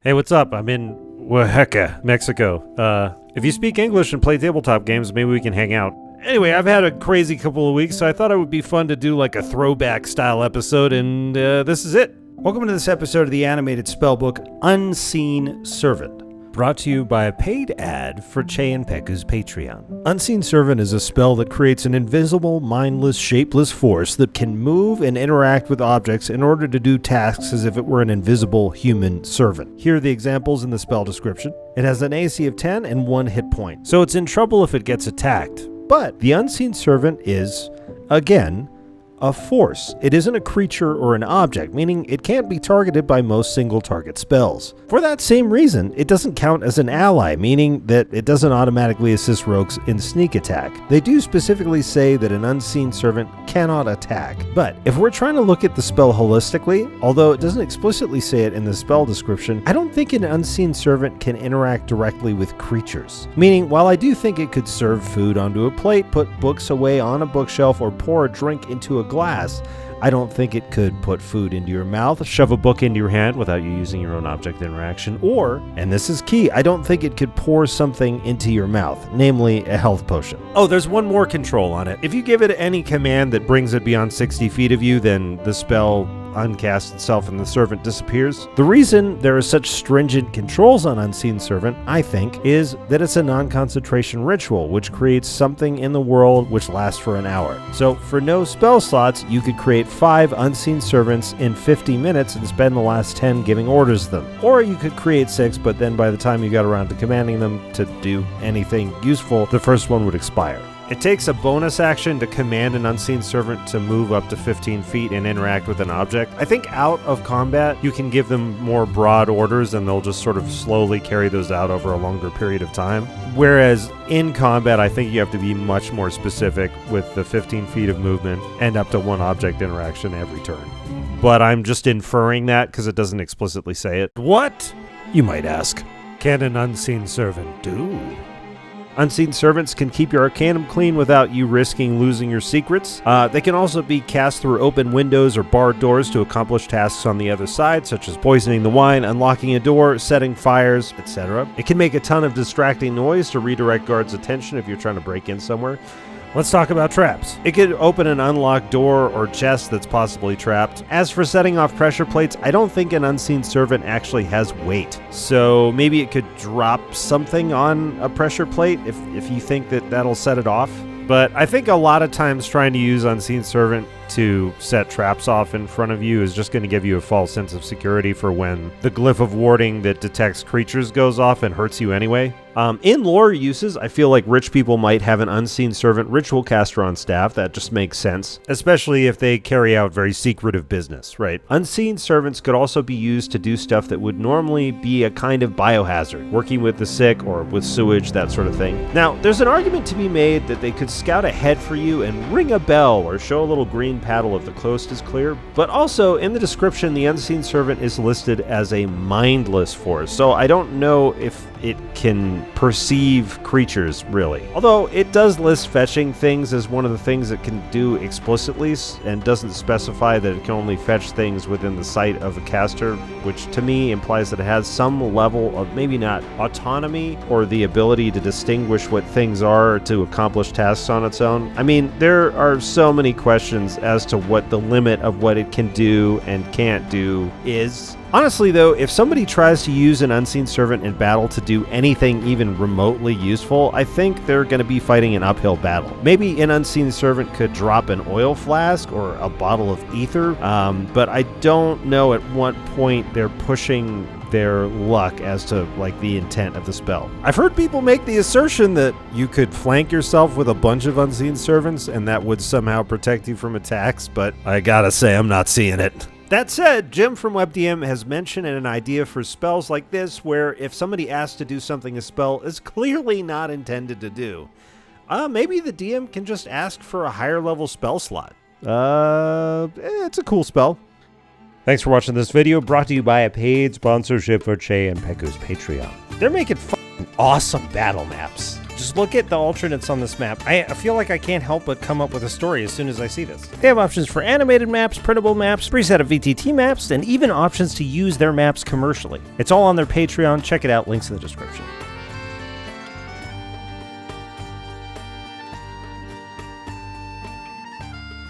Hey, what's up? I'm in Oaxaca, Mexico. If you speak English and play tabletop games, maybe we can hang out. Anyway, I've had a crazy couple of weeks, so I thought it would be fun to do like a throwback style episode, and this is it. Welcome to this episode of the animated spellbook, Unseen Servant. Brought to you by a paid ad for Che and Peku's Patreon. Unseen Servant is a spell that creates an invisible, mindless, shapeless force that can move and interact with objects in order to do tasks as if it were an invisible human servant. Here are the examples in the spell description. It has an AC of 10 and 1 hit point, So it's in trouble if it gets attacked. but the Unseen Servant is, again, a force. It isn't a creature or an object, meaning it can't be targeted by most single-target spells. For that same reason, it doesn't count as an ally, meaning that it doesn't automatically assist rogues in sneak attack. They do specifically say that an Unseen Servant cannot attack, but if we're trying to look at the spell holistically, although it doesn't explicitly say it in the spell description, I don't think an Unseen Servant can interact directly with creatures. Meaning, while I do think it could serve food onto a plate, put books away on a bookshelf, or pour a drink into a glass, I don't think it could put food into your mouth, Shove a book into your hand without you using your own object interaction, or, and this is key, I don't think it could pour something into your mouth, namely a health potion. Oh, there's one more control on it. If you give it any command that brings it beyond 60 feet of you, then the spell uncasts itself and the servant disappears. The reason there are such stringent controls on Unseen Servant, I think, is that it's a non-concentration ritual, which creates something in the world which lasts for an hour. So for no spell slots, you could create 5 Unseen Servants in 50 minutes and spend the last 10 giving orders to them. Or you could create 6, but then by the time you got around to commanding them to do anything useful, the first one would expire. It takes a bonus action to command an Unseen Servant to move up to 15 feet and interact with an object. I think out of combat, you can give them more broad orders and they'll just sort of slowly carry those out over a longer period of time. Whereas in combat, I think you have to be much more specific with the 15 feet of movement and up to 1 object interaction every turn. But I'm just inferring that because it doesn't explicitly say it. What, you might ask, can an Unseen Servant do? Unseen Servants can keep your Arcanum clean without you risking losing your secrets. They can also be cast through open windows or barred doors to accomplish tasks on the other side, such as poisoning the wine, unlocking a door, setting fires, etc. It can make a ton of distracting noise to redirect guards' attention if you're trying to break in somewhere. Let's talk about traps. It could open an unlocked door or chest that's possibly trapped. As for setting off pressure plates, I don't think an Unseen Servant actually has weight. So maybe it could drop something on a pressure plate if you think that that'll set it off. But I think a lot of times trying to use Unseen Servant to set traps off in front of you is just going to give you a false sense of security for when the glyph of warding that detects creatures goes off and hurts you anyway. In lore uses, I feel like rich people might have an Unseen Servant ritual caster on staff. That just makes sense. Especially if they carry out very secretive business, right? Unseen Servants could also be used to do stuff that would normally be a kind of biohazard, working with the sick or with sewage, that sort of thing. Now, there's an argument to be made that they could scout ahead for you and ring a bell or show a little green paddle if the coast is clear. But also, in the description, the Unseen Servant is listed as a mindless force, so I don't know if it can perceive creatures, really. Although it does list fetching things as one of the things it can do explicitly, and doesn't specify that it can only fetch things within the sight of a caster, which to me implies that it has some level of maybe not autonomy or the ability to distinguish what things are to accomplish tasks on its own. I mean, there are so many questions as to what the limit of what it can do and can't do is. Honestly, though, if somebody tries to use an Unseen Servant in battle to do anything even remotely useful, I think they're going to be fighting an uphill battle. Maybe an Unseen Servant could drop an oil flask or a bottle of ether, but I don't know at what point they're pushing their luck as to like the intent of the spell. I've heard people make the assertion that you could flank yourself with a bunch of Unseen Servants and that would somehow protect you from attacks, but I gotta say I'm not seeing it. That said, Jim from WebDM has mentioned an idea for spells like this where if somebody asks to do something a spell is clearly not intended to do, maybe the DM can just ask for a higher level spell slot. It's a cool spell. Thanks for watching this video, brought to you by a paid sponsorship for Che and Peku's Patreon. They're making awesome battle maps. Just look at the alternates on this map. I feel like I can't help but come up with a story as soon as I see this. They have options for animated maps, printable maps, preset of VTT maps, and even options to use their maps commercially. It's all on their Patreon. Check it out, links in the description.